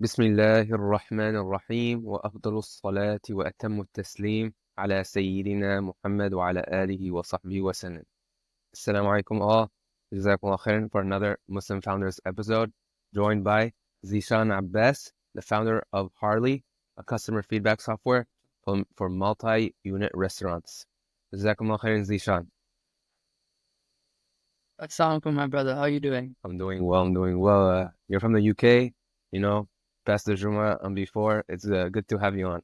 بسم الله الرحمن الرحيم وأفضل الصلاة وأتم التسليم على سيدنا محمد وعلى آله وصحبه وسلم. Assalamu alaikum all. Jazakumullah khairan for another Muslim Founders episode, joined by Zeeshan Abbas, the founder of Harley, a customer feedback software for multi-unit restaurants. Jazakumullah khairan, Zeeshan. Assalamu alaikum, my brother. How are you doing? I'm doing well. You're from the UK, you know, past the Juma and before. It's good to have you on.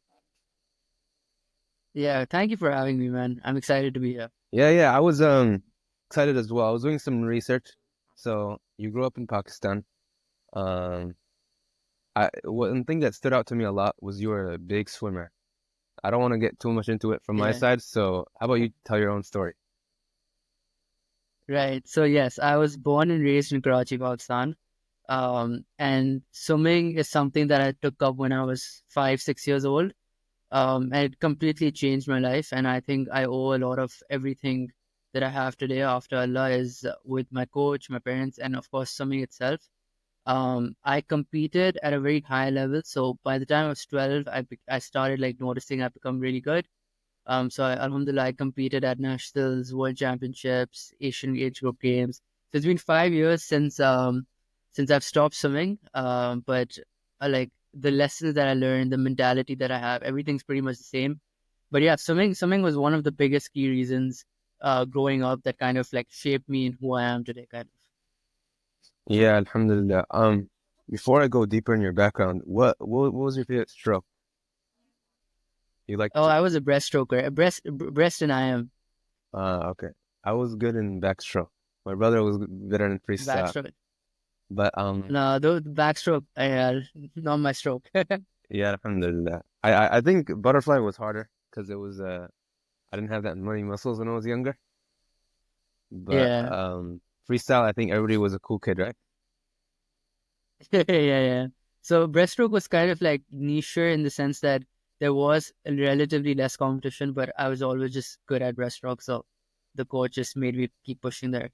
Yeah, thank you for having me, man. I'm excited to be here. Yeah, I was excited as well. I was doing some research. So you grew up in Pakistan. Um, one thing that stood out to me a lot was you were a big swimmer. I don't want to get too much into it from my Yeah, side, so how about you tell your own story? right. So yes, I was born and raised in Karachi, Pakistan. And swimming is something that I took up when I was 5, 6 years old. And it completely changed my life. And I think I owe a lot of everything that I have today after Allah is with my coach, my parents, and of course swimming itself. I competed at a very high level. So by the time I was 12, I started like noticing I've become really good. Alhamdulillah, I competed at nationals, world championships, Asian age group games. So it's been 5 years since I've stopped swimming. But like the lessons that I learned, the mentality that I have, everything's pretty much the same. But yeah, swimming was one of the biggest key reasons growing up that kind of like shaped me in who I am today, kind of. Yeah, Alhamdulillah. Before I go deeper in your background, what was your favorite stroke? You like Oh, to, I was a breaststroker, breast and I am okay. I was good in backstroke. My brother was better in freestyle. backstroke. But No, the backstroke, not my stroke. yeah, Alhamdulillah. I think butterfly was harder because it was I didn't have that many muscles when I was younger. But Yeah. freestyle, I think everybody was a cool kid, right? Yeah. So breaststroke was kind of like niche in the sense that there was a relatively less competition, but I was always just good at breaststroke. So the coach just made me keep pushing there.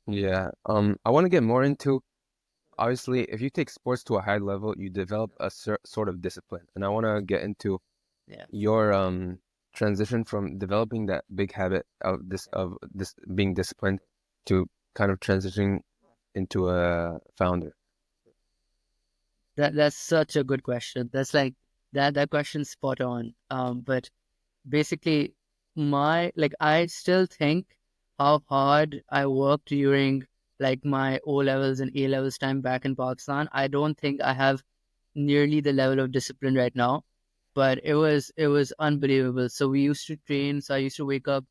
Yeah. I want to get more into, obviously, if you take sports to a high level, you develop a sort of discipline. And I want to get into Yeah. your transition from developing that big habit of this being disciplined to kind of transitioning into a founder. That's such a good question. That's like that question's spot on. But basically my like I still think how hard I worked during like my O levels and A levels time back in Pakistan. I don't think I have nearly the level of discipline right now, but it was unbelievable. So we used to train. So I used to wake up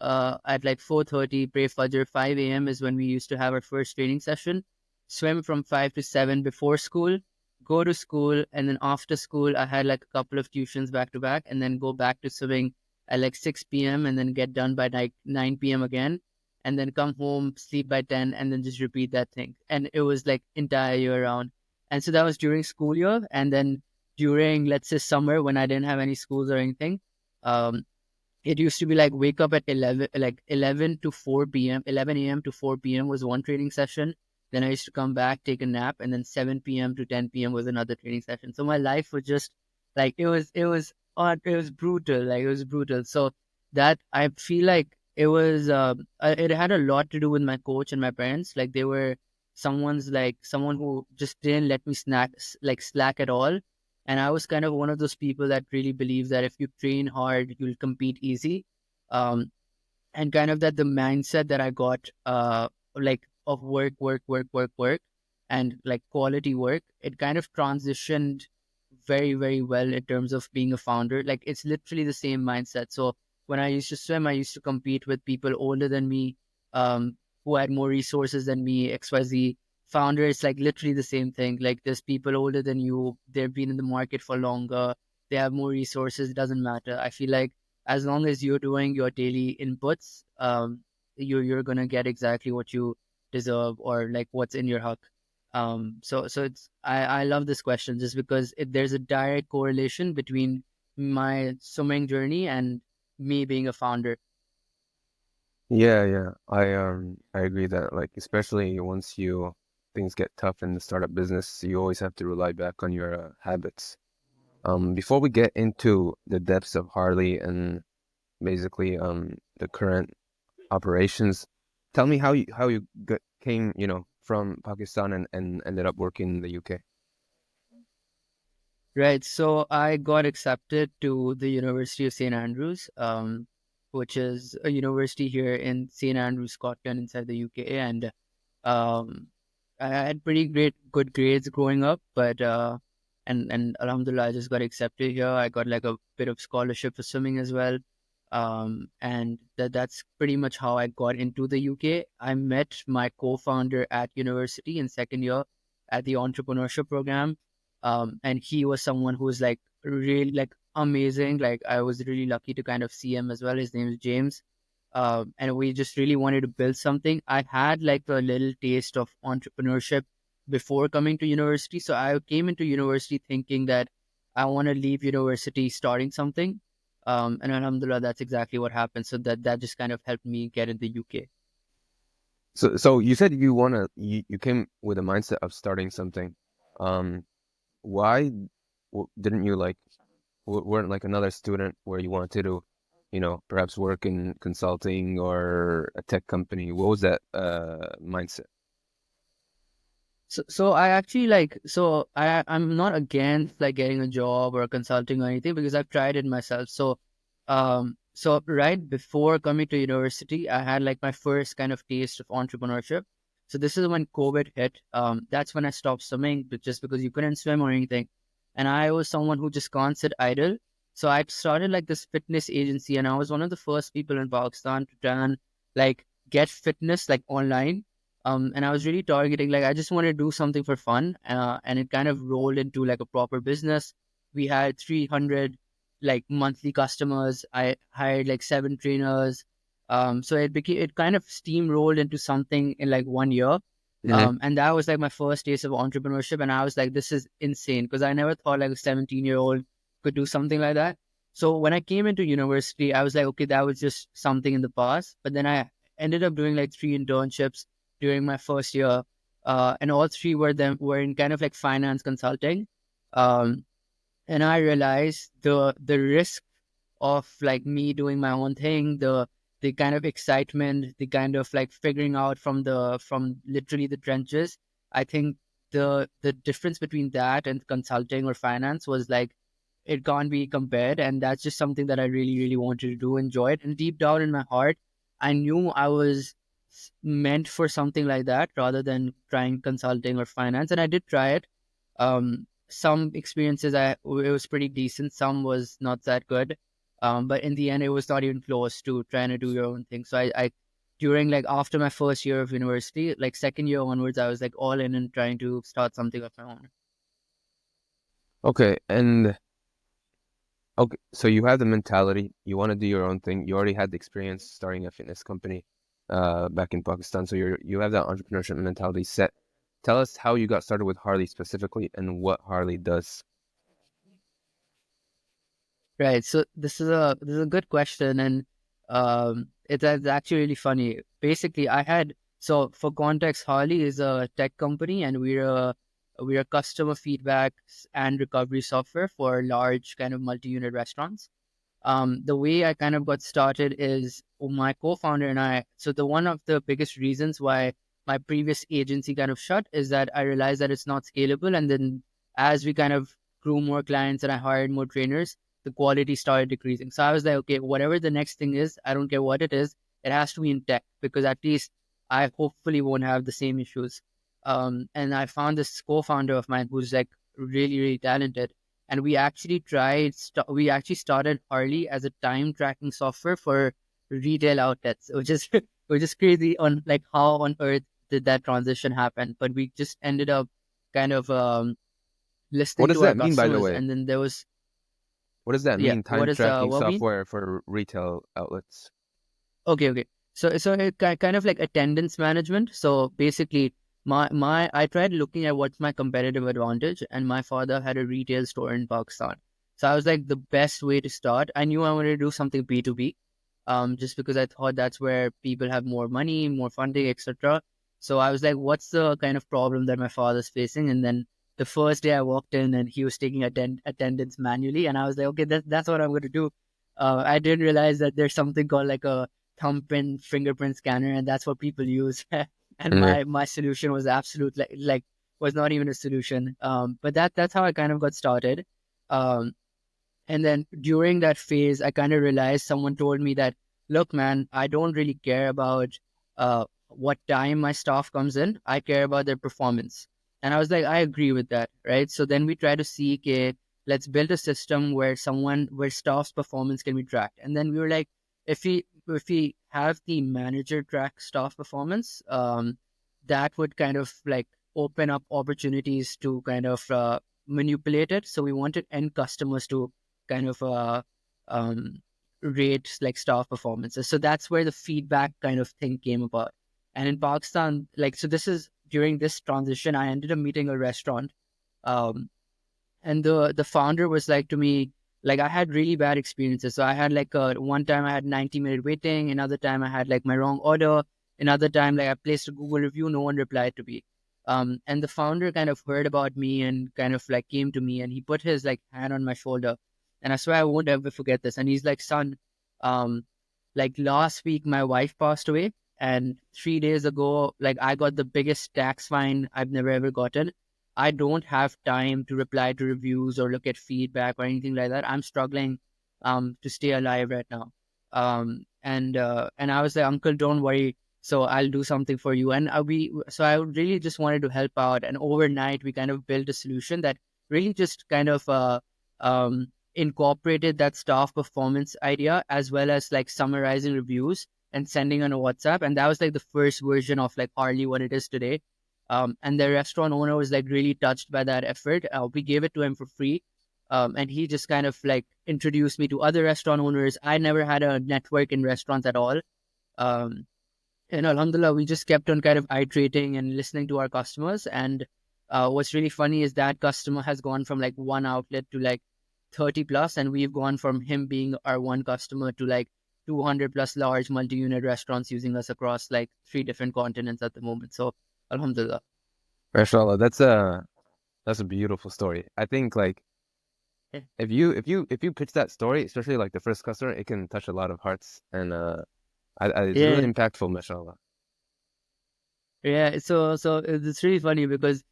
at like 4:30, pray Fajr. 5 a.m. is when we used to have our first training session. Swim from 5 to 7 before school, go to school, and then after school I had like a couple of tuitions back to back, and then go back to swimming at like 6 p.m. and then get done by like 9 p.m. again, and then come home, sleep by 10, and then just repeat that thing. And it was like entire year round. And so that was during school year. And then during, let's say, summer when I didn't have any schools or anything, um, it used to be like wake up at 11, like 11 to 4 p.m., 11 a.m. to 4 p.m. was one training session. Then I used to come back, take a nap, and then 7 p.m. to 10 p.m. was another training session. So my life was just like, it was brutal. Like, it was brutal. So that I feel like it had a lot to do with my coach and my parents. Like, they were someone who just didn't let me slack at all. And I was kind of one of those people that really believe that if you train hard, you'll compete easy. Um, and kind of that the mindset that I got, like of work, and like quality work, it kind of transitioned very, very well in terms of being a founder. Like it's literally the same mindset. So when I used to swim, I used to compete with people older than me, who had more resources than me, XYZ. Founder, it's like literally the same thing. Like there's people older than you, they've been in the market for longer, they have more resources, it doesn't matter. I feel like as long as you're doing your daily inputs, you're gonna get exactly what you deserve or like what's in your huck. So it's I love this question just because there's a direct correlation between my swimming journey and me being a founder. Yeah. I agree that like especially once you things get tough in the startup business, you always have to rely back on your habits. Before we get into the depths of Harley and basically the current operations, tell me how you came, from Pakistan and ended up working in the UK. Right. So I got accepted to the University of St. Andrews, which is a university here in St. Andrews, Scotland, inside the UK. And um, I had pretty good grades growing up, but and Alhamdulillah, I just got accepted here. I got like a bit of scholarship for swimming as well. And that's pretty much how I got into the UK. I met my co-founder at university in second year at the entrepreneurship program. And he was someone who was like really like amazing. Like I was really lucky to kind of see him as well. His name is James. And we just really wanted to build something. I had like a little taste of entrepreneurship before coming to university. So I came into university thinking that I want to leave university starting something. And alhamdulillah, that's exactly what happened. So that just kind of helped me get in the UK. So you said you came with a mindset of starting something. Um, why didn't you like weren't like another student where you wanted to, perhaps work in consulting or a tech company? What was that mindset? So I actually I'm not against like getting a job or consulting or anything because I've tried it myself. So right before coming to university, I had like my first kind of taste of entrepreneurship. So this is when COVID hit. That's when I stopped swimming, but just because you couldn't swim or anything. And I was someone who just can't sit idle. So I started like this fitness agency, and I was one of the first people in Pakistan to try and like get fitness like online. And I was really targeting like I just wanted to do something for fun, and it kind of rolled into like a proper business. We had 300 like monthly customers. I hired like 7 trainers. So it kind of steamrolled into something in like 1 year. Hmm. And that was like my first taste of entrepreneurship, and I was like, this is insane because I never thought like a 17-year-old could do something like that. So when I came into university, I was like, okay, that was just something in the past. But then I ended up doing like 3 internships during my first year, and all three were in kind of like finance consulting. Um, and I realized the risk of like me doing my own thing, the kind of excitement, the kind of like figuring out from literally the trenches. I think the difference between that and consulting or finance was like it can't be compared, and that's just something that I really really wanted to do, enjoy it, and deep down in my heart, I knew I was meant for something like that rather than trying consulting or finance, and I did try it. Some experiences it was pretty decent, some was not that good. But in the end it was not even close to trying to do your own thing. So I during like after my first year of university, like second year onwards, I was like all in and trying to start something of my own. Okay, and okay, so you have the mentality, you want to do your own thing. You already had the experience starting a fitness company back in Pakistan, so you have that entrepreneurship mentality set. Tell us how you got started with Harley specifically and what Harley does. Right. So this is a good question, and it's actually really funny. Basically, so for context, Harley is a tech company, and we're a customer feedback and recovery software for large kind of multi-unit restaurants. The way I kind of got started is my co-founder and I. So the one of the biggest reasons why my previous agency kind of shut is that I realized that it's not scalable. And then as we kind of grew more clients and I hired more trainers, the quality started decreasing. So I was like, okay, whatever the next thing is, I don't care what it has to be in tech because at least I hopefully won't have the same issues. And I found this co-founder of mine who's like really, really talented, and we actually started Harley as a time tracking software for retail outlets, which is which is crazy on like how on earth did that transition happen. But we just ended up kind of What listening does to our that mean, by the customers, way? and then there was What does that yeah, mean? what Time is tracking what mean? software for retail outlets. Okay. So it kind of like attendance management. So basically, my I tried looking at what's my competitive advantage, and my father had a retail store in Pakistan. So I was like, the best way to start. I knew I wanted to do something B2B, just because I thought that's where people have more money, more funding, etc. So I was like, what's the kind of problem that my father's facing? And then the first day I walked in and he was taking attendance manually, and I was like, okay, that's what I'm going to do. I didn't realize that there's something called like a thumbprint fingerprint scanner, and that's what people use. And Yeah. my solution was absolute like was not even a solution. But that's how I kind of got started. Um, and then during that phase, I kind of realized someone told me that, look, man, I don't really care about what time my staff comes in. I care about their performance. And I was like, I agree with that, right? So then we try to seek let's build a system where staff's performance can be tracked. And then we were like, if we have the manager track staff performance, that would kind of like open up opportunities to kind of manipulate it. So we wanted end customers to kind of um, rate like staff performances. So that's where the feedback kind of thing came about. And in Pakistan, like, so this is during this transition, I ended up meeting a restaurant. Um, and the founder was like to me, like, I had really bad experiences. So I had like one time I had 90-minute waiting, another time I had like my wrong order, another time like I placed a Google review, no one replied to me. And the founder kind of heard about me and kind of like came to me and he put his like hand on my shoulder, and I swear I won't ever forget this. And he's like, son, um like last week my wife passed away, and 3 days ago like I got the biggest tax fine I've never ever gotten. I don't have time to reply to reviews or look at feedback or anything like that. I'm struggling to stay alive right now. And I was like, Uncle, don't worry. So I'll do something for you. And I really just wanted to help out. And overnight, we kind of built a solution that really just kind of incorporated that staff performance idea as well as like summarizing reviews and sending on a WhatsApp. And that was like the first version of like Harley, what it is today. And the restaurant owner was like really touched by that effort. We gave it to him for free. And he just kind of like introduced me to other restaurant owners. I never had a network in restaurants at all. Um, and Alhamdulillah, we just kept on kind of iterating and listening to our customers. And what's really funny is that customer has gone from like one outlet to like 30 plus, and we've gone from him being our one customer to like 200 plus large multi-unit restaurants using us across like 3 different continents at the moment. So, Alhamdulillah. Mashallah, that's a beautiful story. I think like Yeah. if you pitch that story, especially like the first customer, it can touch a lot of hearts, and it's really Yeah, impactful, mashallah. yeah. So it's really funny because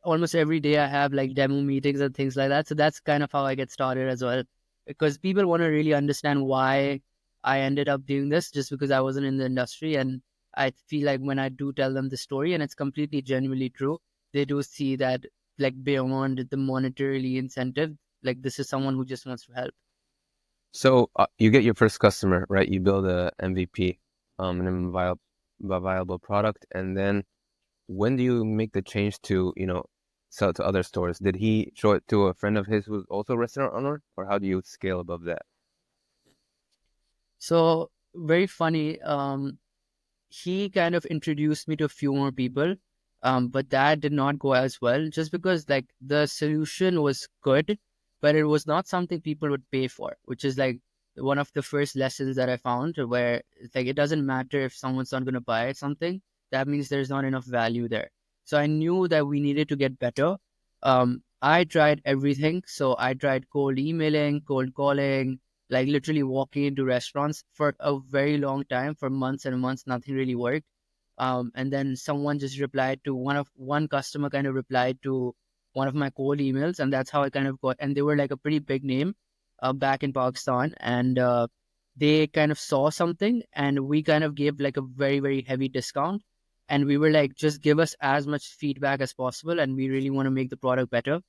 almost every day I have like demo meetings and things like that. So that's kind of how I get started as well. Because people want to really understand why I ended up doing this just because I wasn't in the industry. And I feel like when I do tell them the story and it's completely genuinely true, they do see that like beyond the monetarily incentive, like this is someone who just wants to help. So you get your first customer, right? You build a MVP, minimum viable product, and then when do you make the change to, sell it to other stores? Did he show it to a friend of his who's also a restaurant owner, or how do you scale above that? So very funny. He kind of introduced me to a few more people, but that did not go as well just because like the solution was good, but it was not something people would pay for, which is like one of the first lessons that I found where it's like it doesn't matter if someone's not going to buy something, that means there's not enough value there. So I knew that we needed to get better. I tried everything. So I tried cold emailing, cold calling, like literally walking into restaurants for a very long time, for months and months, nothing really worked. And then someone just replied to one customer kind of replied to one of my cold emails, and that's how I kind of got. And they were like a pretty big name back in Pakistan, and they kind of saw something, and we kind of gave like a very very heavy discount, and we were like, just give us as much feedback as possible, and we really want to make the product better.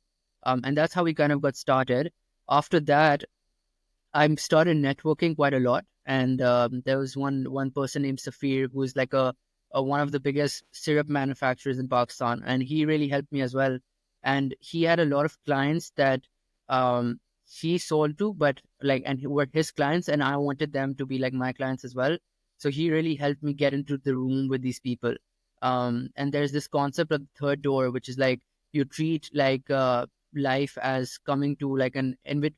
And that's how we kind of got started. After that, I started networking quite a lot, and there was one person named Safir who's like a one of the biggest syrup manufacturers in Pakistan, and he really helped me as well. And he had a lot of clients that um, he sold to, but like, and who were his clients, and I wanted them to be like my clients as well. So he really helped me get into the room with these people. And there's this concept of the third door, which is like you treat like life as coming to like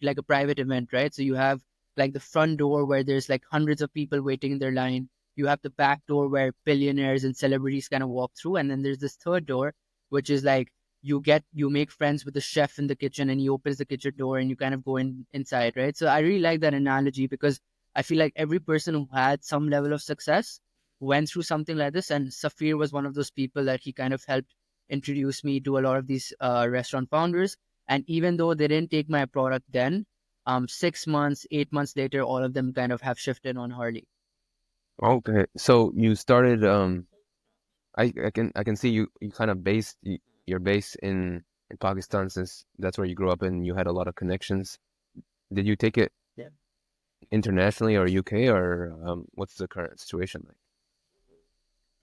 like a private event, right? So you have like the front door where there's like hundreds of people waiting in their line. you have the back door where billionaires and celebrities kind of walk through, and then there's this third door, which is like you make friends with the chef in the kitchen, and he opens the kitchen door and you kind of go inside, right? So I really like that analogy because I feel like every person who had some level of success went through something like this, and Safir was one of those people that he kind of helped introduce me to a lot of these restaurant founders. And even though they didn't take my product then, 6 months, 8 months later, all of them kind of have shifted on Harley. Okay, so you started. I can see you kind of your base in Pakistan since that's where you grew up and you had a lot of connections. Did you take it Yeah. internationally or UK or what's the current situation like?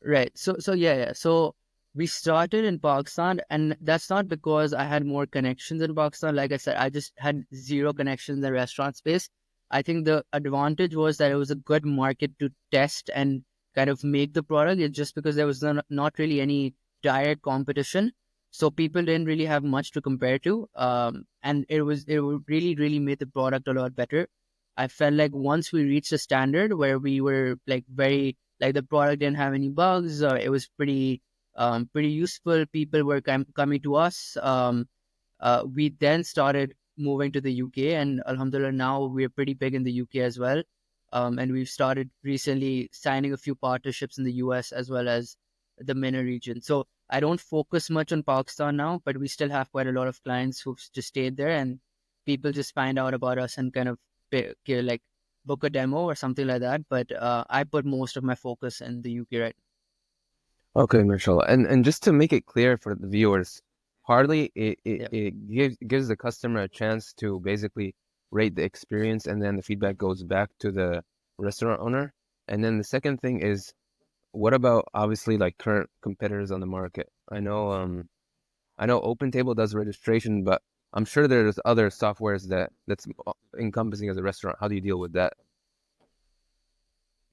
Right. So yeah, yeah. So we started in Pakistan, and that's not because I had more connections in Pakistan. Like I said, I just had zero connections in the restaurant space. I think the advantage was that it was a good market to test and kind of make the product. It's just because there was not really any direct competition. So people didn't really have much to compare to. And it really made the product a lot better. I felt like once we reached a standard where we were like very like the product didn't have any bugs. It was pretty useful. People were coming to us. We then started moving to the UK, and Alhamdulillah, now we're pretty big in the UK as well. And we've started recently signing a few partnerships in the US as well as the MENA region. So I don't focus much on Pakistan now, but we still have quite a lot of clients who've just stayed there, and people just find out about us and kind of like book a demo or something like that. But I put most of my focus in the UK right Okay, mashallah. And just to make it clear for the viewers, Harley now. it gives the customer a chance to basically rate the experience and then the feedback goes back to the restaurant owner. And then the second thing is what about obviously like current competitors on the market? I know OpenTable does registration, but I'm sure there's other softwares that's encompassing as a restaurant. How do you deal with that?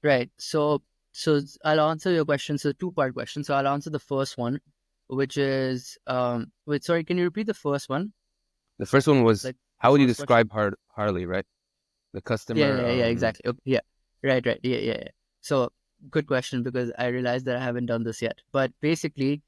Right. So I'll answer your question. So two-part question. So I'll answer the first one, which is wait, sorry, can you repeat the first one? The first one was Like the how would you first question? describe Harley, right? The Yeah, customer, yeah, yeah, exactly. Okay, yeah. Right. Yeah, yeah, yeah. So good question because I realized that I haven't done this yet. But basically,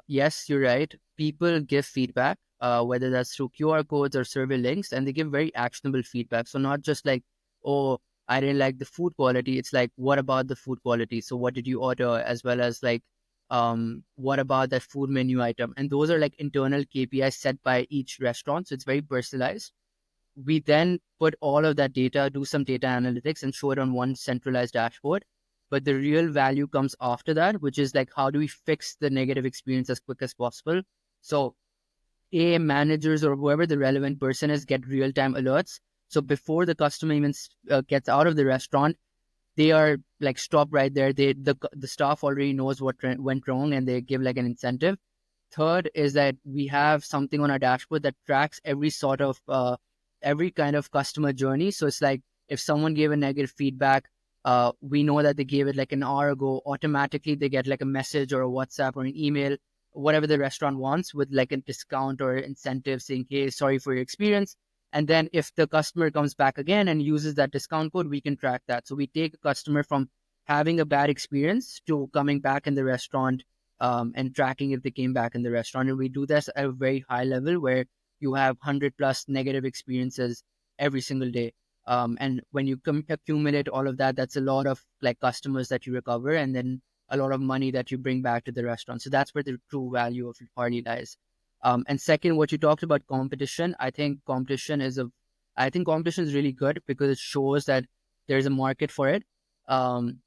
yes, you're right. People give feedback, whether that's through QR codes or survey links, and they give very actionable feedback. So not just like, oh, I didn't like the food quality. It's like, what about the food quality? So what did you order? As well as like, what about that food menu item? And those are like internal KPIs set by each restaurant. So it's very personalized. We then put all of that data, do some data analytics, and show it on one centralized dashboard. But the real value comes after that, which is like, how do we fix the negative experience as quick as possible? So, managers or whoever the relevant person is get real time alerts. So, before the customer even gets out of the restaurant, they are like stop right there. The staff already knows what went wrong, and they give like an incentive. Third is that we have something on our dashboard that tracks every kind of customer journey. So it's like if someone gave a negative feedback, we know that they gave it like an hour ago. Automatically, they get like a message or a WhatsApp or an email, whatever the restaurant wants, with like a discount or incentive saying, "Hey, sorry for your experience." And then if the customer comes back again and uses that discount code, we can track that. So we take a customer from having a bad experience to coming back in the restaurant, and tracking if they came back in the restaurant. And we do this at a very high level where you have 100 plus negative experiences every single day. And when you accumulate all of that, that's a lot of like customers that you recover, and then a lot of money that you bring back to the restaurant. So that's where the true value of Harley lies. And second, what you talked about competition, I think competition is really good because it shows that there's a market for it. Um,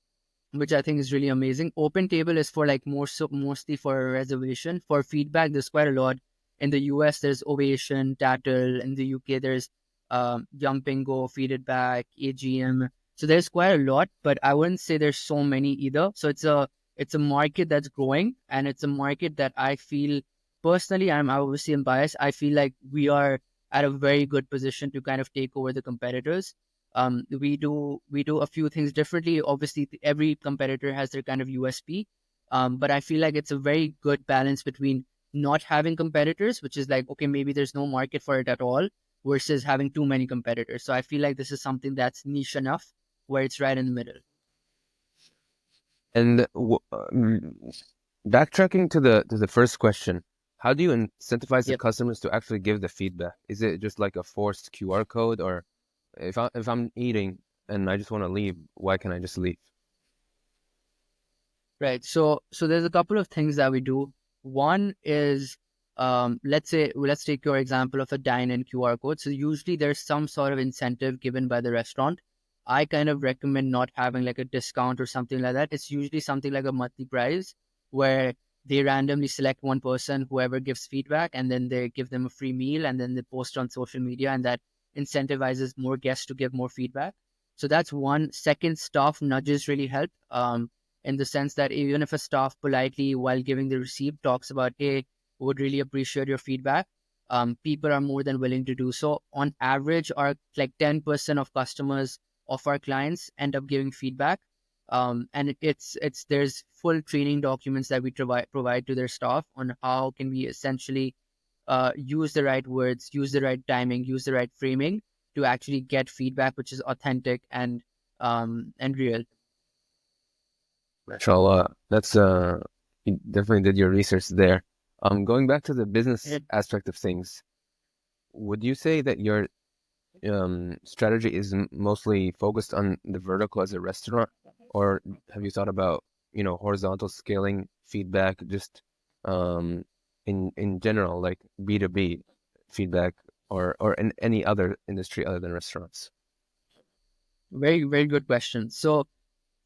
which I think is really amazing. Open Table is for like mostly for a reservation. For feedback, there's quite a lot. In the US, there's Ovation, Tattle. In the UK, there's Jumping Go, Feedback, AGM. So there's quite a lot, but I wouldn't say there's so many either. So it's a market that's growing, and it's a market that I feel personally, I'm obviously biased. I feel like we are at a very good position to kind of take over the competitors. We do a few things differently. Obviously, every competitor has their kind of USP, but I feel like it's a very good balance between not having competitors, which is like, okay, maybe there's no market for it at all, versus having too many competitors. So I feel like this is something that's niche enough where it's right in the middle. And backtracking to the first question, how do you incentivize the Yep. customers to actually give the feedback? Is it just like a forced QR code, or if I'm eating and I just want to leave, why can't I just leave? Right. So there's a couple of things that we do. One is, let's take your example of a dine-in QR code. So usually there's some sort of incentive given by the restaurant. I kind of recommend not having like a discount or something like that. It's usually something like a monthly prize where they randomly select one person, whoever gives feedback, and then they give them a free meal, and then they post on social media, and that incentivizes more guests to give more feedback. So that's one. Second, staff nudges really help. In the sense that even if a staff politely, while giving the receipt, talks about, hey, would really appreciate your feedback, people are more than willing to do so. On average, our like 10% of customers of our clients end up giving feedback. And it's there's full training documents that we provide to their staff on how can we essentially use the right words, use the right timing, use the right framing to actually get feedback which is authentic and real. Mashallah, that's you definitely did your research there. Going back to the business aspect of things, would you say that your strategy is mostly focused on the vertical as a restaurant, or have you thought about, horizontal scaling feedback just um in general, like B2B feedback, or in any other industry other than restaurants? Very, very good question. So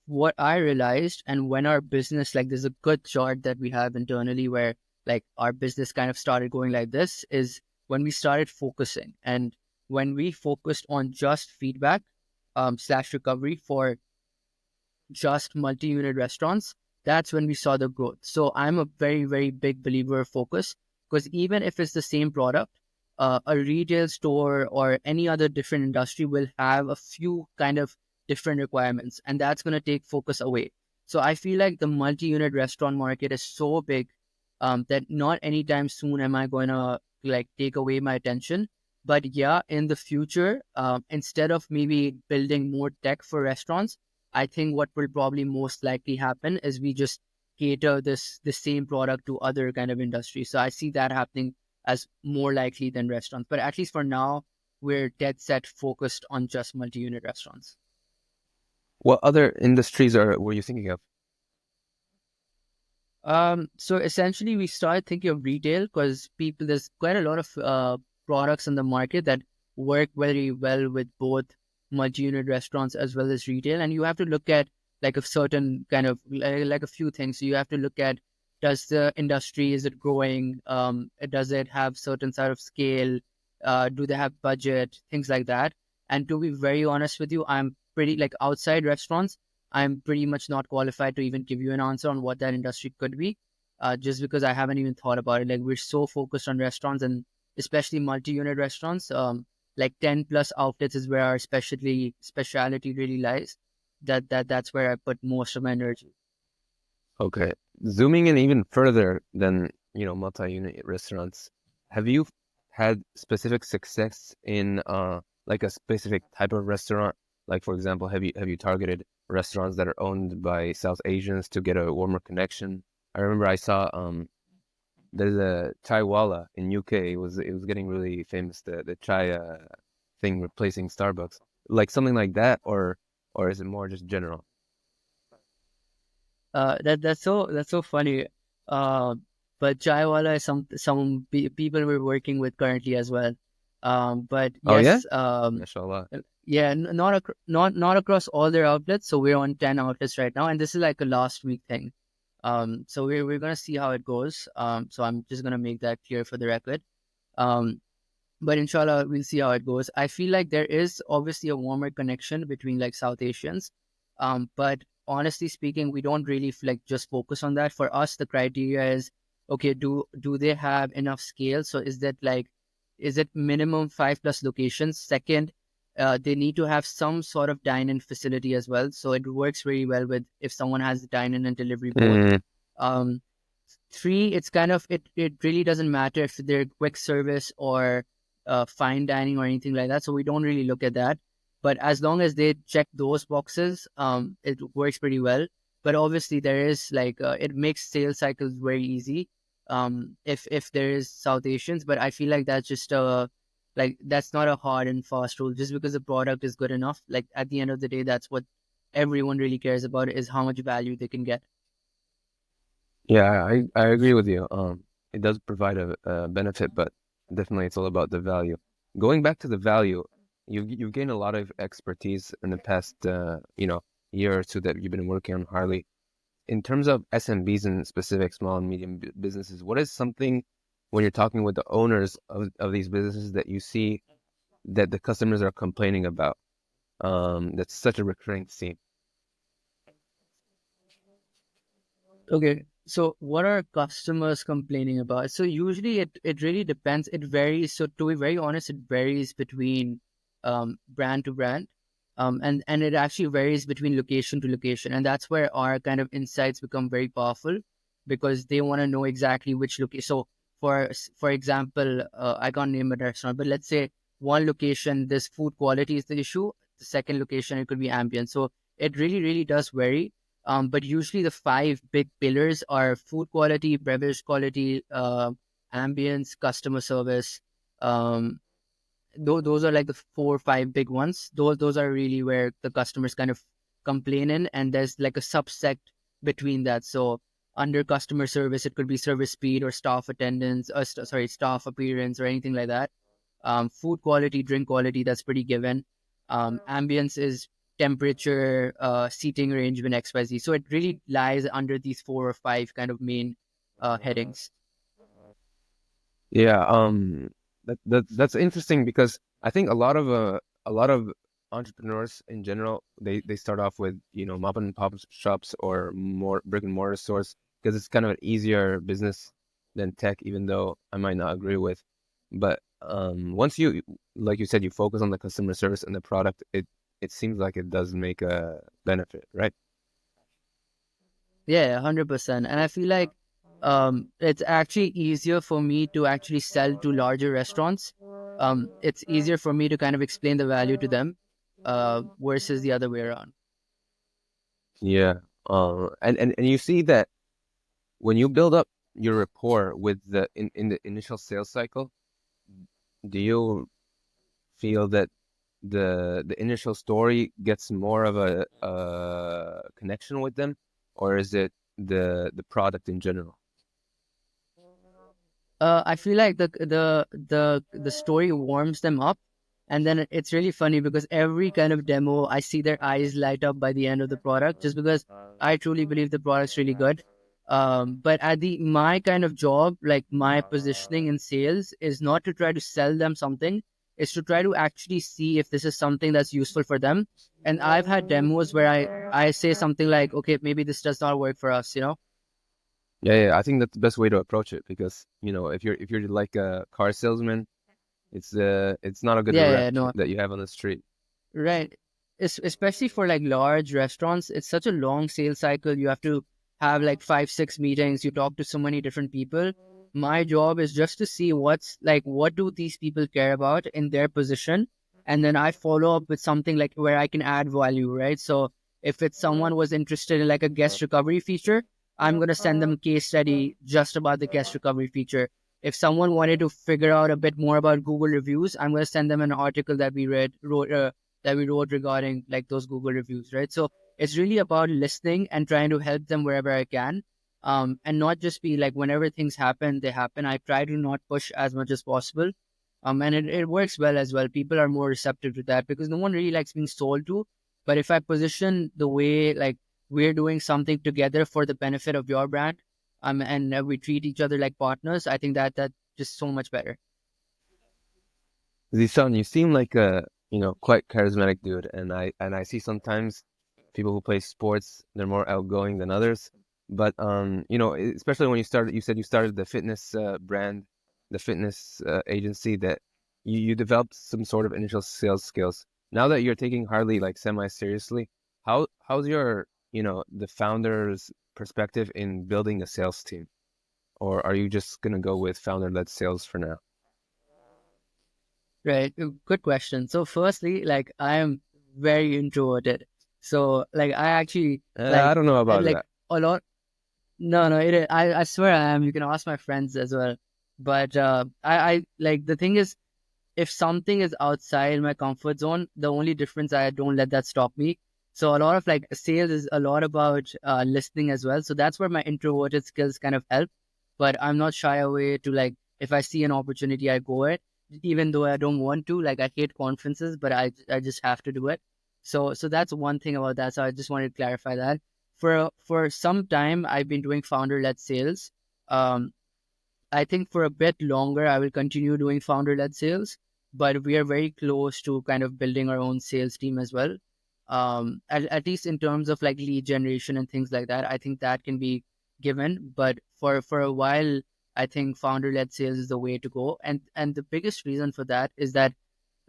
what I realized, and when our business, like there's a good chart that we have internally where like our business kind of started going like this, is when we started focusing. And when we focused on just feedback slash recovery for just multi-unit restaurants, that's when we saw the growth. So I'm a very, very big believer of focus, because even if it's the same product, a retail store or any other different industry will have a few kind of different requirements, and that's going to take focus away. So I feel like the multi-unit restaurant market is so big that not anytime soon am I going to like take away my attention. But yeah, in the future, instead of maybe building more tech for restaurants, I think what will probably most likely happen is we just cater the same product to other kind of industries. So I see that happening as more likely than restaurants. But at least for now, we're dead set focused on just multi-unit restaurants. What other industries are were you thinking of? So essentially, we started thinking of retail because there's quite a lot of products in the market that work very well with both multi-unit restaurants as well as retail. And you have to look at like a certain kind of like a few things. So you have to look at, does the industry, is it growing? Does it have certain sort of scale? Do they have budget? Things like that. And to be very honest with you, I'm pretty like outside restaurants. I'm pretty much not qualified to even give you an answer on what that industry could be, just because I haven't even thought about it. Like we're so focused on restaurants and especially multi-unit restaurants. Like 10 plus outlets is where our speciality really lies. That's where I put most of my energy. Okay. Zooming in even further than, multi-unit restaurants, have you had specific success in like a specific type of restaurant? Like for example, have you targeted restaurants that are owned by South Asians to get a warmer connection? I remember I saw there's a chai wala in UK. It was getting really famous, the chai thing replacing Starbucks. Like something like that, or is it more just general? That's so funny. Uh, but Chaiwala is people we're working with currently as well. But Oh yeah? yes, Mashallah. yeah, not across all their outlets. So we're on 10 outlets right now, and this is like a last week thing. So we're gonna see how it goes. So I'm just gonna make that clear for the record. Um, but inshallah we'll see how it goes. I feel like there is obviously a warmer connection between like South Asians, but honestly speaking we don't really like just focus on that. For us the criteria is, okay, do they have enough scale? So is that like, is it minimum 5 plus locations? Second, they need to have some sort of dine-in facility as well, so it works very well with if someone has the dine-in and delivery both. Mm, um Three, it's kind of it really doesn't matter if they're quick service or fine dining or anything like that. So we don't really look at that. But as long as they check those boxes, it works pretty well. But obviously there is like it makes sales cycles very easy if there is South Asians. But I feel like that's just a like that's not a hard and fast rule. Just because the product is good enough, like at the end of the day, that's what everyone really cares about, is how much value they can get. Yeah, I agree with you. It does provide a benefit, but definitely it's all about the value. Going back to the value, you've gained a lot of expertise in the past, year or two that you've been working on Harley. In terms of SMBs and specific small and medium businesses, what is something when you're talking with the owners of these businesses that you see that the customers are complaining about? That's such a recurring theme. Okay, so what are customers complaining about? So usually it really depends. It varies. So to be very honest, it varies between brand to brand. And it actually varies between location to location. And that's where our kind of insights become very powerful, because they want to know exactly which location. So for example, I can't name a restaurant, but let's say one location, this food quality is the issue. The second location, it could be ambience. So it really, really does vary, but usually the five big pillars are food quality, beverage quality, ambience, customer service. Um, those are like the four or five big ones. Those are really where the customers kind of complain in, and there's like a subset between that. So under customer service, it could be service speed or staff attendance, or staff appearance or anything like that. Food quality, drink quality, that's pretty given. Ambience is temperature, seating arrangement, XYZ. So it really lies under these four or five kind of main headings. Yeah, that's interesting because I think a lot of entrepreneurs in general they start off with mom and pop shops or more brick and mortar stores because it's kind of an easier business than tech, even though I might not agree with. But once you like you said you focus on the customer service and the product, it seems like it does make a benefit, right? Yeah, 100%. And I feel like it's actually easier for me to actually sell to larger restaurants. It's easier for me to kind of explain the value to them versus the other way around. Yeah. And you see that when you build up your rapport with in the initial sales cycle, do you feel that the initial story gets more of a connection with them, or is it the product in general? I feel like the story warms them up, and then it's really funny because every kind of demo, I see their eyes light up by the end of the product, just because I truly believe the product's really good. But at the my kind of job, like my positioning in sales, is not to try to sell them something, is to try to actually see if this is something that's useful for them. And I've had demos where I say something like, okay, maybe this does not work for us, you know. Yeah, I think that's the best way to approach it because if you're like a car salesman, it's not a good Yeah, rep yeah, no, that you have on the street. right. Especially for like large restaurants, it's such a long sales cycle. You have to have like five, six meetings. You talk to so many different people. My job is just to see what do these people care about in their position, and then I follow up with something like where I can add value, right? So if it's someone was interested in like a guest recovery feature, I'm gonna send them a case study just about the guest recovery feature. If someone wanted to figure out a bit more about Google reviews, I'm gonna send them an article that we wrote regarding like those Google reviews, right? So it's really about listening and trying to help them wherever I can. And not just be like whenever things happen, they happen. I try to not push as much as possible. And it works well as well. People are more receptive to that because no one really likes being sold to. But if I position the way like we're doing something together for the benefit of your brand, and we treat each other like partners, I think that just so much better. Zisan, you seem like a, quite charismatic dude, and I see sometimes people who play sports, they're more outgoing than others. But especially when you said you started the fitness brand, the fitness agency that you developed some sort of initial sales skills. Now that you're taking Harley like semi seriously, how's your, the founder's perspective in building a sales team? Or are you just gonna go with founder-led sales for now? Right. Good question. So firstly, like I am very introverted. So like I actually I like don't know about like that. a lot. No, no, I swear I am. You can ask my friends as well. But I like the thing is, if something is outside my comfort zone, the only difference, I don't let that stop me. So a lot of like sales is a lot about listening as well. So that's where my introverted skills kind of help. But I'm not shy away to like if I see an opportunity, I go it, even though I don't want to. Like I hate conferences, but I just have to do it. So that's one thing about that. So I just wanted to clarify that. For some time, I've been doing founder-led sales. Um, I think for a bit longer, I will continue doing founder led sales, but we are very close to kind of building our own sales team as well. At least in terms of like lead generation and things like that, I think that can be given. But for a while, I think founder led sales is the way to go. And the biggest reason for that is that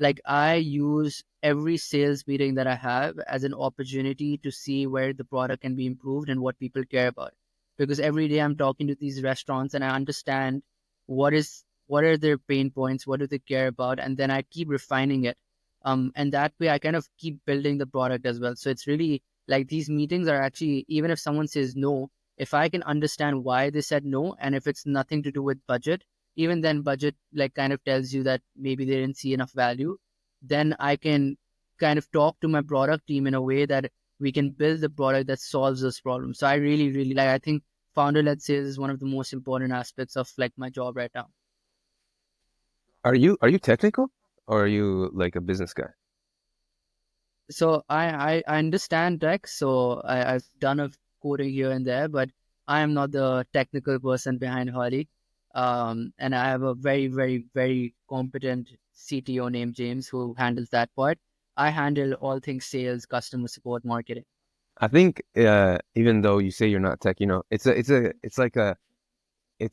like I use every sales meeting that I have as an opportunity to see where the product can be improved and what people care about. Because every day I'm talking to these restaurants and I understand what are their pain points, what do they care about, and then I keep refining it. And that way I kind of keep building the product as well. So it's really like these meetings are actually, even if someone says no, if I can understand why they said no, and if it's nothing to do with budget, even then budget like kind of tells you that maybe they didn't see enough value, then I can kind of talk to my product team in a way that we can build the product that solves this problem. So I really really like, I think founder led sales is one of the most important aspects of like my job right now. Are you technical or are you like a business guy? So I understand tech, so I've done a coding here and there, but I am not the technical person behind Harley. And I have a very, very, very competent CTO named James who handles that part. I handle all things sales, customer support, marketing. I think even though you say you're not tech, it's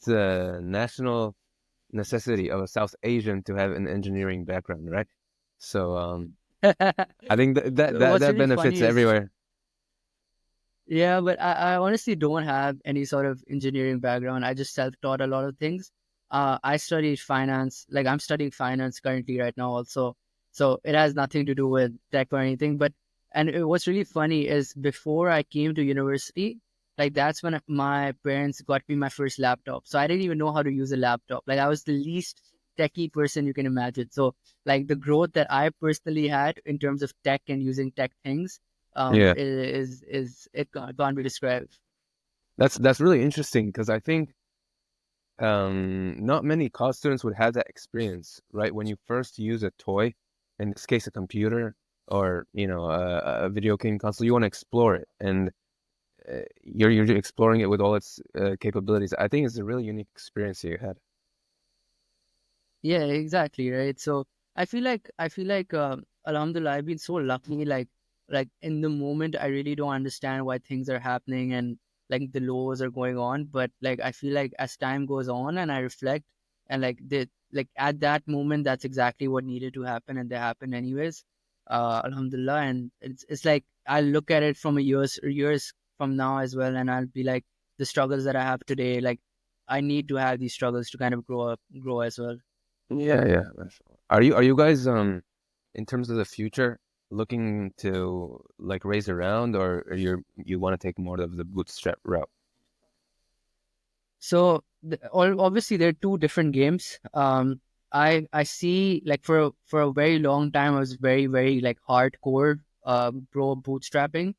a national necessity of a South Asian to have an engineering background, right? So I think What's that really benefits funny is, everywhere. yeah, but I honestly don't have any sort of engineering background. I just self-taught a lot of things. I studied finance, like I'm studying finance currently right now also. So it has nothing to do with tech or anything. What's really funny is before I came to university, like that's when my parents got me my first laptop. So I didn't even know how to use a laptop. Like I was the least techie person you can imagine. So like the growth that I personally had in terms of tech and using tech things Yeah, is it can't be described. that's really interesting because I think not many college students would have that experience, right? When you first use a toy, in this case a computer or a video game console, you want to explore it, and you're exploring it with all its capabilities. I think it's a really unique experience you had. Yeah, exactly, right. So I feel like alhamdulillah, I've been so lucky. Like in the moment, I really don't understand why things are happening and like the laws are going on. But like I feel like as time goes on and I reflect and like at that moment, that's exactly what needed to happen, and they happened anyways. Alhamdulillah, and it's like I look at it from a years from now as well, and I'll be like the struggles that I have today. Like I need to have these struggles to kind of grow as well. Yeah, yeah. Are you guys in terms of the future looking to like raise around, or you want to take more of the bootstrap route? So obviously there are two different games. I see like for a very long time I was very like hardcore pro bootstrapping.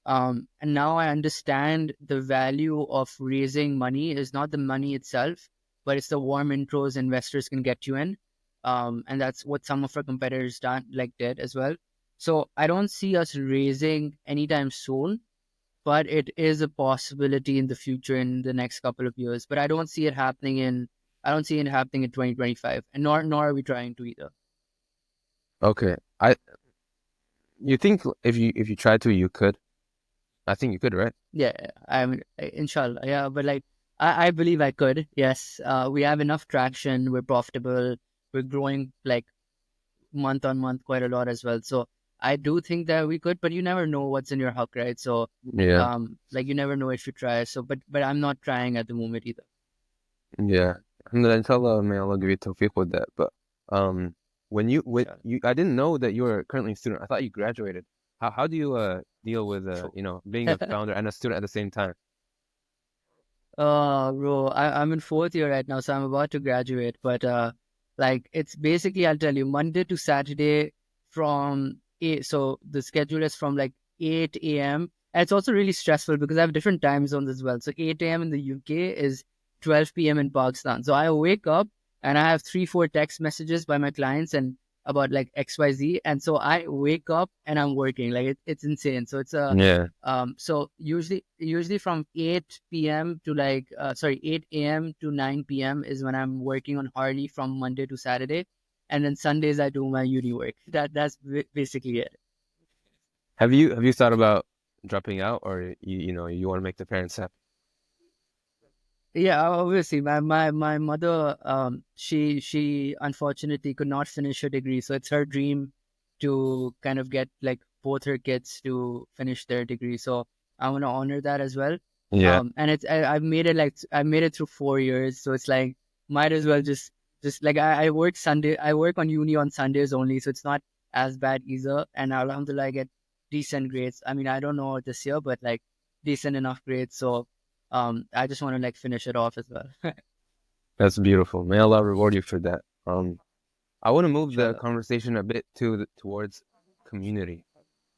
And now I understand the value of raising money is not the money itself, but it's the warm intros investors can get you in. And that's what some of our competitors done like did as well. So I don't see us raising anytime soon, but it is a possibility in the future in the next couple of years. But I don't see it happening in 2025, and nor are we trying to either. Okay. You think if you try to, you could? I think you could, right? Yeah, I mean, inshallah, yeah. But like, I believe I could. Yes, we have enough traction. We're profitable. We're growing like month on month quite a lot as well. So I do think that we could, but you never know what's in your huck, right? So, Yeah. like you never know if you try. So, but I'm not trying at the moment either. Yeah. Alhamdulillah, inshallah, may Allah give you tawfiq with that. But when Inshallah. I didn't know that you were currently a student. I thought you graduated. How do you deal with So, being a founder and a student at the same time? bro, I'm in fourth year right now, so I'm about to graduate. But like it's basically, I'll tell you, Monday to Saturday from 8. So the schedule is from like 8 a.m. And it's also really stressful because I have different time zones as well. So 8 a.m. in the UK is 12 p.m. in Pakistan. So I wake up and I have 3, 4 text messages by my clients and about like XYZ. And so I wake up and I'm working. Like it's insane. So it's a Yeah. so usually from 8 p.m. to 8 a.m. to 9 p.m. is when I'm working on Harley from Monday to Saturday, and then Sundays I do my uni work. That's basically it. Have you thought about dropping out, or you want to make the parents happy? Yeah, obviously, my mother, she unfortunately could not finish her degree, so it's her dream to kind of get like both her kids to finish their degree. So I want to honor that as well. Yeah, And I've made it through 4 years, so it's like might as well just like I work on uni on Sundays only, so it's not as bad either. And alhamdulillah, I get decent grades. I mean, I don't know this year, but like decent enough grades. So I just want to like finish it off as well. that's beautiful. May Allah reward you for that. I want to move the Inshallah. conversation a bit towards community.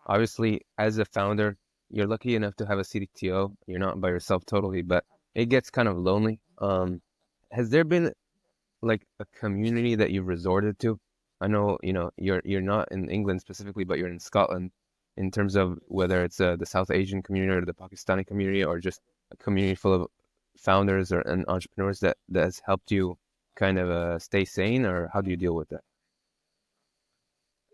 Obviously, as a founder, you're lucky enough to have a CTO. You're not by yourself totally, but it gets kind of lonely. Has there been like a community that you've resorted to? I know, you're not in England specifically, but you're in Scotland in terms of whether it's the South Asian community or the Pakistani community or just a community full of founders and entrepreneurs that has helped you kind of stay sane, or how do you deal with that?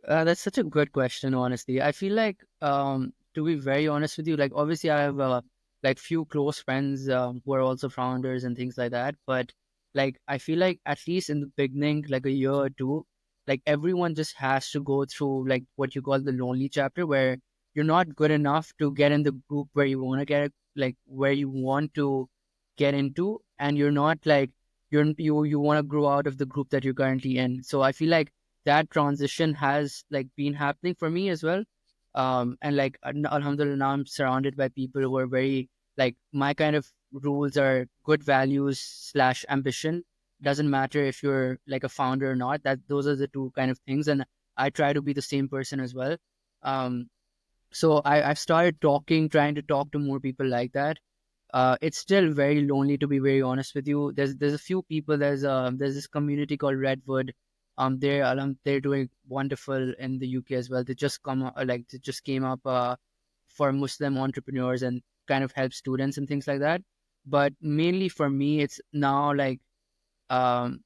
That's such a good question, honestly. I feel like, to be very honest with you, like obviously I have like few close friends who are also founders and things like that. But like I feel like at least in the beginning, like a year or two, like everyone just has to go through like what you call the lonely chapter, where you're not good enough to get in the group where you want to get, like where you want to get into, and you're not like you want to grow out of the group that you're currently in. So I feel like that transition has like been happening for me as well. And like alhamdulillah, now I'm surrounded by people who are very like my kind of rules are good values slash ambition. Doesn't matter if you're like a founder or not. That those are the two kind of things, and I try to be the same person as well. Um, so I've started trying to talk to more people like that. It's still very lonely, to be very honest with you. There's a few people. There's this community called Redwood. They're doing wonderful in the UK as well. They just came up for Muslim entrepreneurs and kind of help students and things like that. But mainly for me, it's now like um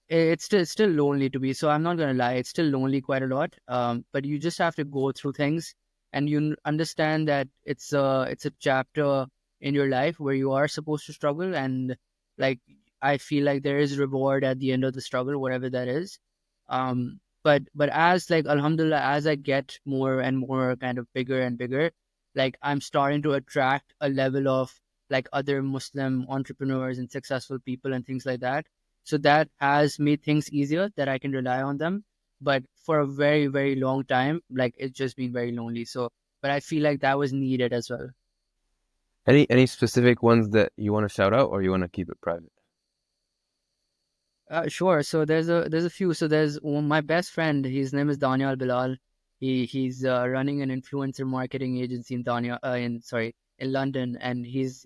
it's still lonely to be. So I'm not gonna lie, it's still lonely quite a lot. But you just have to go through things, and understand that it's a chapter in your life where you are supposed to struggle, and like I feel like there is reward at the end of the struggle, whatever that is. But as like alhamdulillah, as I get more and more kind of bigger and bigger, like I'm starting to attract a level of like other Muslim entrepreneurs and successful people and things like that, so that has made things easier that I can rely on them. But for a very, very long time, like it's just been very lonely. So, but I feel like that was needed as well. Any specific ones that you want to shout out, or you want to keep it private? Sure. So there's a few. So there's my best friend. His name is Daniel Bilal. He's running an influencer marketing agency in in London, and he's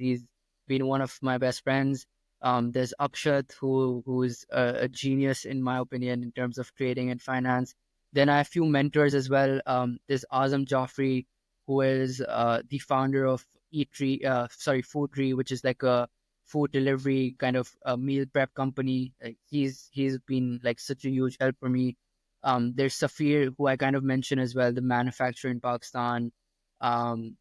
been one of my best friends. There's Akshat, who's a genius in my opinion in terms of trading and finance. Then I have a few mentors as well. There's Azam Jaffrey, who is the founder of Foodtree, which is like a food delivery kind of meal prep company. He's been like such a huge help for me. There's Safir, who I kind of mentioned as well, the manufacturer in Pakistan. And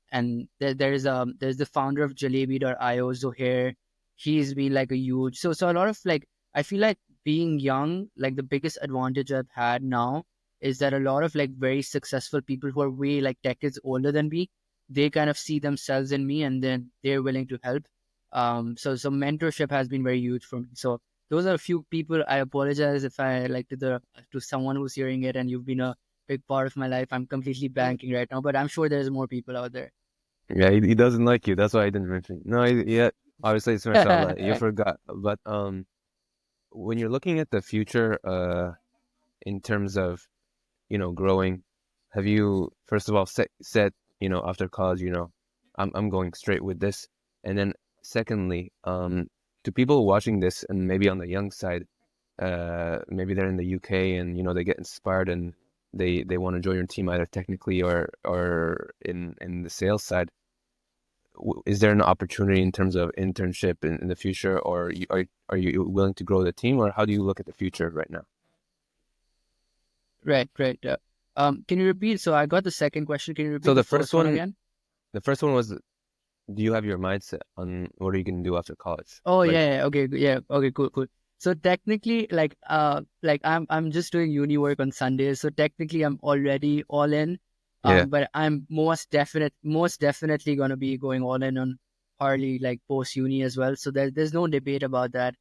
there's the founder of Jalebi.io, Zohair. He's been like a huge so a lot of like I feel like being young, like the biggest advantage I've had now is that a lot of like very successful people who are way like decades older than me, they kind of see themselves in me and then they're willing to help. So mentorship has been very huge for me. So those are a few people. I apologize if I like to someone who's hearing it and you've been a big part of my life. I'm completely banking right now, but I'm sure there's more people out there. Yeah, he doesn't like you. That's why I didn't mention. No, yeah, obviously it's mashallah. You forgot. But when you're looking at the future, in terms of, growing, have you first of all said, after college, I'm going straight with this, and then secondly, to people watching this and maybe on the young side, maybe they're in the UK and they get inspired and they want to join your team either technically or in the sales side. Is there an opportunity in terms of internship in the future, or are you willing to grow the team, or how do you look at the future right now? Right, right. Can you repeat? So I got the second question. Can you So repeat the the first first one one, again? the first one was, do you have your mindset on what are you going to do after college? Oh Like, yeah, yeah, okay, yeah, okay, cool, cool. So technically, like I'm just doing uni work on Sundays. So technically, I'm already all in. yeah, But I'm most definitely gonna be going all in on Harley like post uni as well. So there's no debate about that.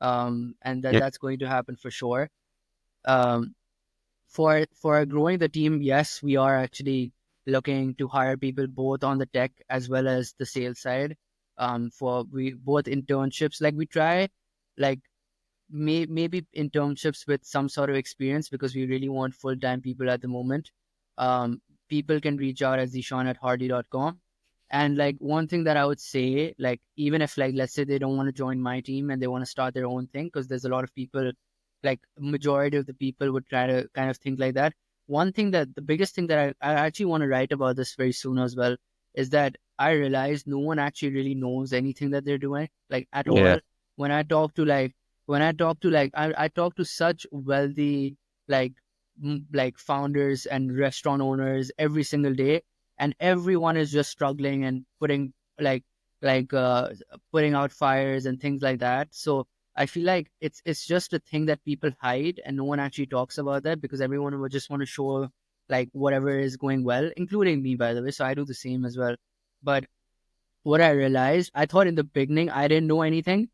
And yeah, that's going to happen for sure. Um, for growing the team, yes, we are actually looking to hire people both on the tech as well as the sales side. For we both internships, like we try, like maybe internships with some sort of experience because we really want full-time people at the moment. People can reach out at Zeeshan@harley.com. And like one thing that I would say, like even if like let's say they don't want to join my team and they want to start their own thing, because there's a lot of people, like majority of the people would try to kind of think like that. One thing that the biggest thing that I actually want to write about this very soon as well is that I realized no one actually really knows anything that they're doing, like at yeah, all. When I talk to like I talk to such wealthy like like founders and restaurant owners every single day, and everyone is just struggling and putting like like uh putting out fires and things like that. So I feel like it's just a thing that people hide and no one actually talks about that because everyone would just want to show like whatever is going well, including me, by the way. So I do the same as well. But what I realized, I thought in the beginning I didn't know anything,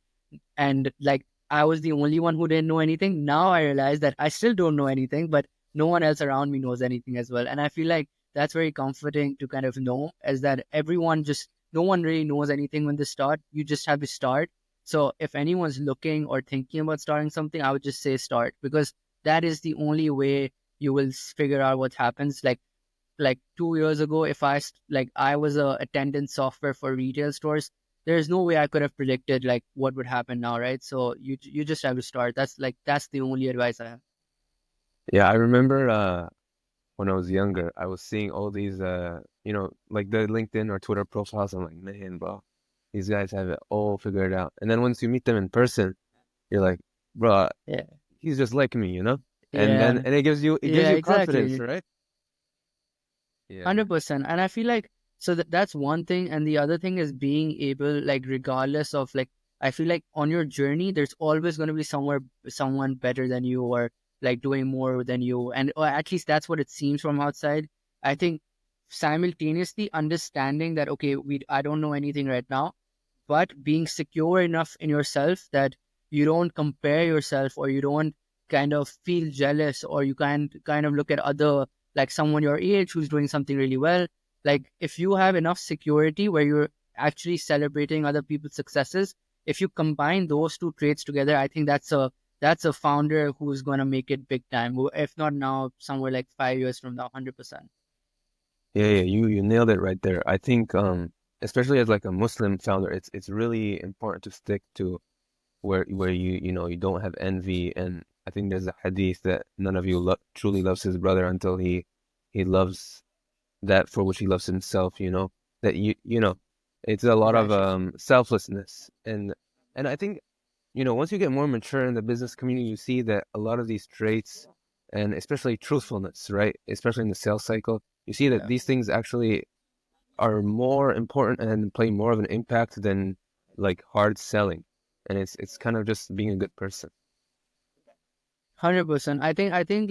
and like I was the only one who didn't know anything. Now I realize that I still don't know anything, but no one else around me knows anything as well. And I feel like that's very comforting to kind of know, is that everyone just no one really knows anything when they start. You just have to start. So if anyone's looking or thinking about starting something, I would just say start, because that is the only way you will figure out what happens. Like 2 years ago, if like I was a attendance software for retail stores, there's no way I could have predicted like what would happen now, right? So you just have to start. That's the only advice I have. yeah. I remember when I was younger, I was seeing all these like the LinkedIn or Twitter profiles. I'm like, man, bro, these guys have it all figured out. And then once you meet them in person, you're like, bro, Yeah, he's just like me, And then yeah, and it gives yeah, you confidence, exactly. right? Yeah. 100%. And I feel like so that's one thing, and the other thing is being able, like regardless of like, I feel like on your journey there's always going to be someone better than you, or like doing more than you, and or at least that's what it seems from outside. I think simultaneously understanding that okay, we I don't know anything right now, but being secure enough in yourself that you don't compare yourself, or you don't kind of feel jealous, or you can kind of look at other, like someone your age who's doing something really well. Like if you have enough security where you're actually celebrating other people's successes, if you combine those two traits together, I think that's a founder who's going to make it big time, if not now, somewhere like 5 years from now. 100%. Yeah, yeah, you nailed it right there. I think especially as like a Muslim founder, it's really important to stick to where you don't have envy. And I think there's a hadith that none of you truly loves his brother until he loves that for which he loves himself, that it's a lot of Exactly. selflessness. And I think, once you get more mature in the business community, you see that a lot of these traits, and especially truthfulness, right? Especially in the sales cycle, you see that Yeah. these things actually are more important and play more of an impact than like hard selling. And it's kind of just being a good person. 100%. I think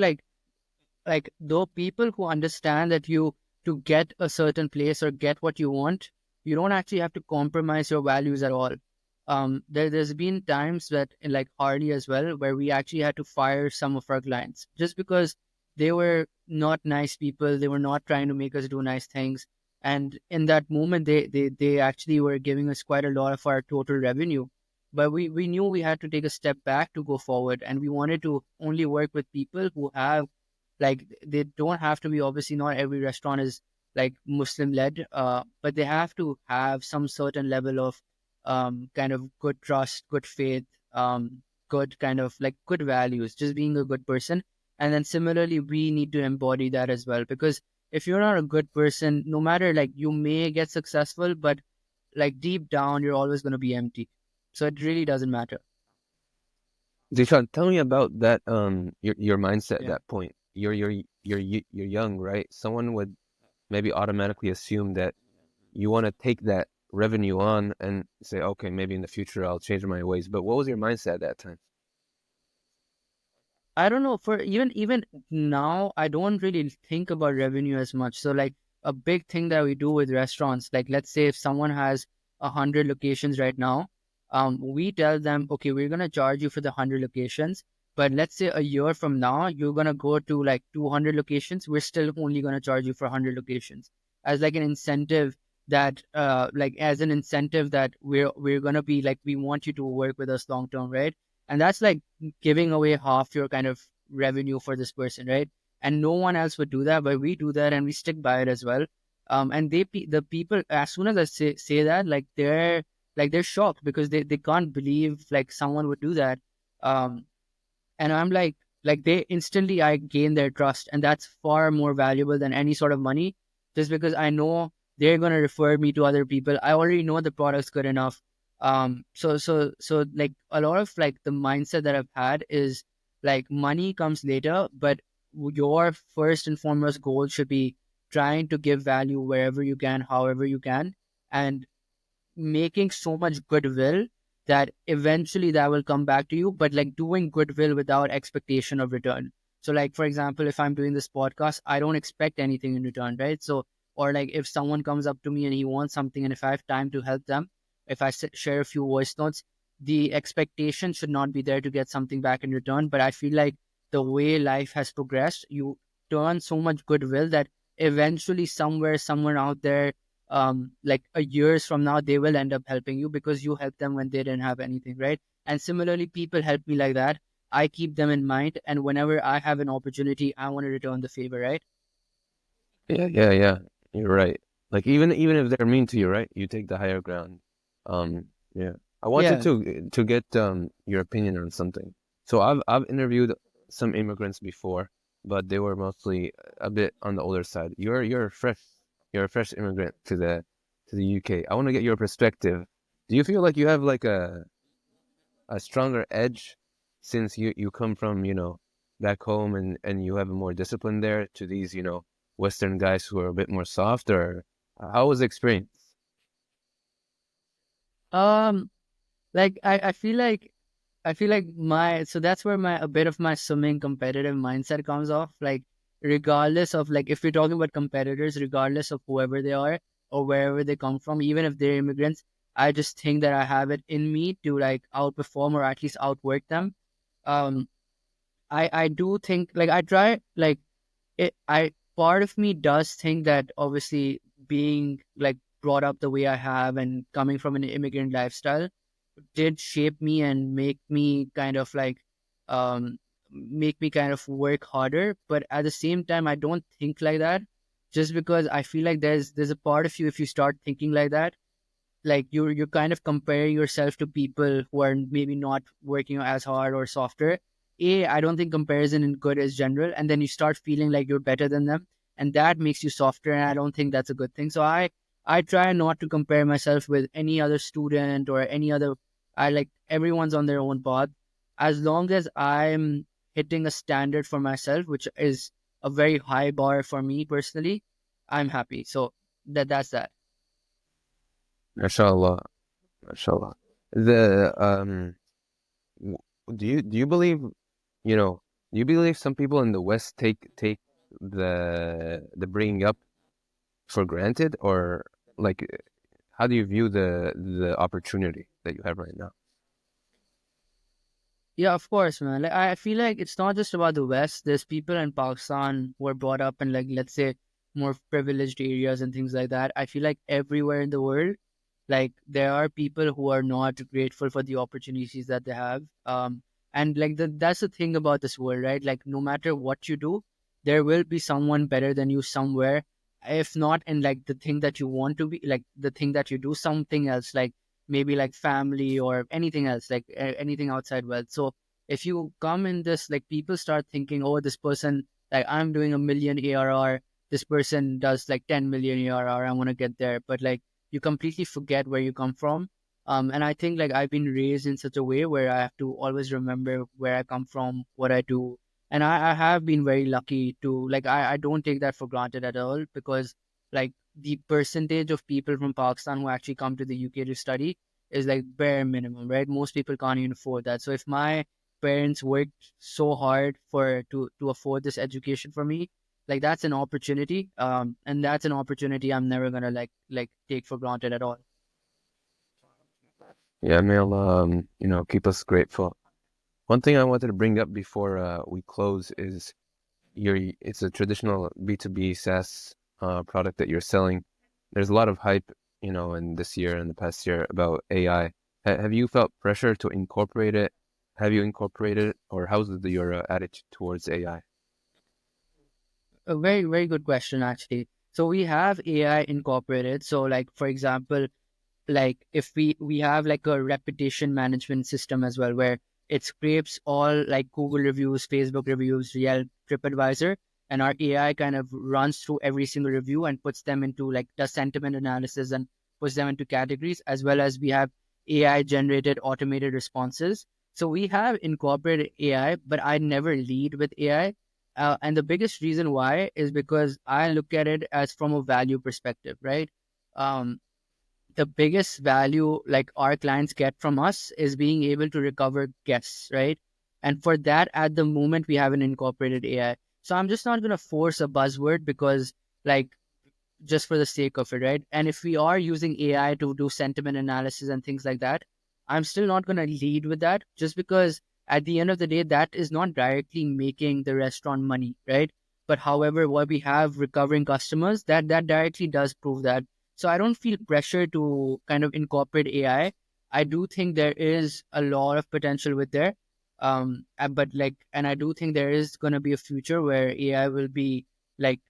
like though people who understand that you, to get a certain place or get what you want, you don't actually have to compromise your values at all. There's been times that in like Harley as well where we actually had to fire some of our clients just because they were not nice people. They were not trying to make us do nice things. And in that moment, they actually were giving us quite a lot of our total revenue. But we knew we had to take a step back to go forward, and we wanted to only work with people who have, like, they don't have to be, obviously not every restaurant is like Muslim led, but they have to have some certain level of kind of good trust, good faith, good kind of like good values, just being a good person. And then similarly, we need to embody that as well, because if you're not a good person, no matter, like, you may get successful, but like deep down you're always going to be empty, so it really doesn't matter. Zishan, tell me about that. Your mindset at Yeah. that point. You're young, right? Someone would maybe automatically assume that you want to take that revenue on and say, okay, maybe in the future I'll change my ways. But what was your mindset at that time? I don't know, for even now, I don't really think about revenue as much. So like a big thing that we do with restaurants, like let's say if someone has 100 locations right now, we tell them, okay, we're gonna charge you for the 100 locations, but let's say a year from now you're gonna go to like 200 locations. We're still only gonna charge you for 100 locations as like an incentive, that like as an incentive that we're gonna be like, we want you to work with us long term, right? And that's like giving away half your kind of revenue for this person, right? And no one else would do that, but we do that and we stick by it as well. And the people, as soon as I say that, like they're shocked, because they can't believe like someone would do that. Um, and I'm like they instantly, I gain their trust, and that's far more valuable than any sort of money, just because I know they're going to refer me to other people. I already know the product's good enough. So like a lot of like the mindset that I've had is like money comes later, but your first and foremost goal should be trying to give value wherever you can, however you can, and making so much goodwill that eventually that will come back to you, but like doing goodwill without expectation of return. So like, for example, if I'm doing this podcast, I don't expect anything in return, right? So, or like if someone comes up to me and he wants something, and if I have time to help them, if I share a few voice notes, the expectation should not be there to get something back in return. But I feel like the way life has progressed, you turn so much goodwill that eventually somewhere, someone out there, like a years from now, they will end up helping you because you helped them when they didn't have anything, right? And similarly, people help me like that. I keep them in mind, and whenever I have an opportunity, I want to return the favor, right? Yeah. You're right. Like even if they're mean to you, right? You take the higher ground. Um, yeah. I wanted Yeah. to get your opinion on something. So I've interviewed some immigrants before, but they were mostly a bit on the older side. You're a fresh immigrant to the UK. I want to get your perspective. Do you feel like you have like a stronger edge since you come from, back home and you have more discipline there to these, Western guys who are a bit more soft, or how was the experience? Um, like I feel like my so that's where my a bit of my swimming competitive mindset comes off. Like regardless of, like, if we're talking about competitors, regardless of whoever they are or wherever they come from, even if they're immigrants, I just think that I have it in me to like outperform or at least outwork them. Um, I do think, like, I try, like, it I part of me does think that obviously being like brought up the way I have and coming from an immigrant lifestyle did shape me and um make me kind of work harder. But at the same time, I don't think like that, just because I feel like there's a part of you, if you start thinking like that, like you're kind of comparing yourself to people who are maybe not working as hard or softer. I don't think comparison in good is general, and then you start feeling like you're better than them, and that makes you softer, and I don't think that's a good thing. So I try not to compare myself with any other student or any other. I like everyone's on their own path. As long as I'm hitting a standard for myself, which is a very high bar for me personally, I'm happy. So that's that. Mashallah, mashallah. The w- do you believe, you know, do you believe some people in the West take the bringing up for granted, or like how do you view the opportunity that you have right now? Yeah, of course, man. Like I feel like it's not just about the West. There's people in Pakistan who are brought up in, like, let's say, more privileged areas and things like that. I feel like everywhere in the world, like, there are people who are not grateful for the opportunities that they have. And like that's the thing about this world, right? Like, no matter what you do, there will be someone better than you somewhere. If not in like the thing that you want to be, like the thing that you do, something else, like maybe like family or anything else, like anything outside wealth. So if you come in this, like, people start thinking, oh, this person, like, I'm doing 1 million ARR, this person does like 10 million ARR, I want to get there. But like, you completely forget where you come from. And I think, like, I've been raised in such a way where I have to always remember where I come from, what I do. And I have been very lucky to, like, I don't take that for granted at all, because like the percentage of people from Pakistan who actually come to the UK to study is like bare minimum, right? Most people can't even afford that. So if my parents worked so hard for to afford this education for me, like, that's an opportunity. And that's an opportunity I'm never gonna like take for granted at all. Yeah, may Allah, keep us grateful. One thing I wanted to bring up before we close is it's a traditional B2B SaaS product that you're selling. There's a lot of hype, in this year and the past year about AI. Have you felt pressure to incorporate it? Have you incorporated it, or how's your attitude towards AI? A very, very good question, actually. So we have AI incorporated. So, like, for example, like if we have like a reputation management system as well, where it scrapes all like Google reviews, Facebook reviews, Yelp, TripAdvisor, and our AI kind of runs through every single review and puts them into, like, does sentiment analysis and puts them into categories. As well as we have AI generated automated responses. So we have incorporated AI, but I never lead with AI. And the biggest reason why is because I look at it as from a value perspective, right? um, the biggest value like our clients get from us is being able to recover guests, right? And for that, at the moment, we haven't incorporated AI. So I'm just not going to force a buzzword, because, like, just for the sake of it, right? And if we are using AI to do sentiment analysis and things like that, I'm still not going to lead with that, just because at the end of the day, that is not directly making the restaurant money, right? But however, what we have recovering customers, that directly does prove that. So I don't feel pressure to kind of incorporate AI. I do think there is a lot of potential with there. But like, and I do think there is going to be a future where AI will be like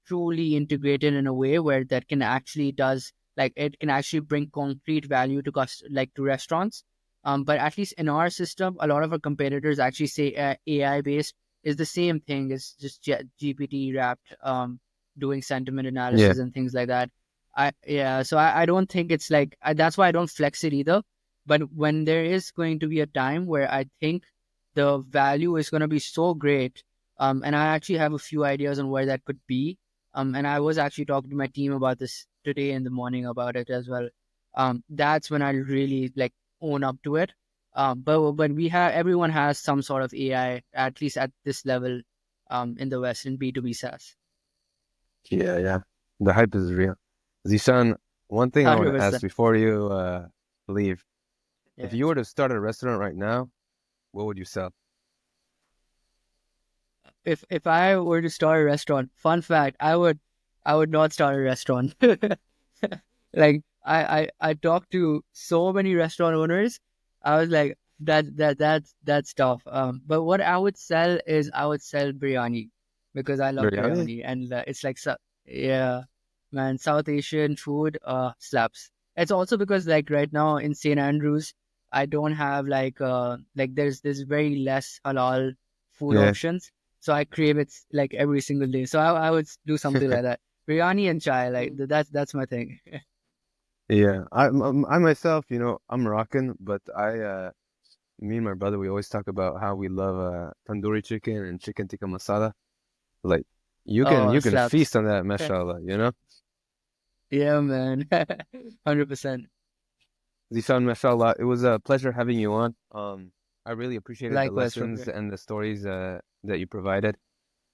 truly integrated in a way where that can actually does, like, it can actually bring concrete value to like to restaurants. But at least in our system, a lot of our competitors actually say AI based is the same thing. It's just GPT wrapped, doing sentiment Yeah, analysis and things like that. So I don't think it's like that's why I don't flex it either. But when there is going to be a time where I think the value is going to be so great, and I actually have a few ideas on where that could be. And I was actually talking to my team about this today in the morning about it as well. That's when I really like own up to it. But we have everyone has some sort of AI, at least at this level, in the West in B2B SaaS. yeah, yeah. The hype is real. Zishan, one thing I want to ask 100%. before you leave. If Yeah. you were to start a restaurant right now, what would you sell? If I were to start a restaurant, fun fact, I would not start a restaurant. Like I talked to so many restaurant owners. I was like, that's tough. But what I would sell is I would sell biryani, because I love Biryani? biryani. And it's like, yeah, man, South Asian food slaps. It's also because, like, right now in St. Andrews, I don't have like there's very less halal food Yeah. options. So I crave it like every single day. So I would do something like that. Biryani and chai, like that's my thing. Yeah. I myself, I'm Moroccan, but me and my brother, we always talk about how we love tandoori chicken and chicken tikka masala. Like you can Oh, you can slaps. feast on that, mashallah, you know? Yeah, man. 100%. Zishan, mashallah, it was a pleasure having you on. I really appreciated the Likewise from lessons here. and the stories that you provided.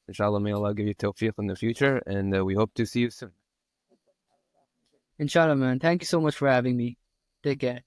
Inshallah, may Allah give you tawfiq in the future, and we hope to see you soon. Inshallah, man. Thank you so much for having me. Take care.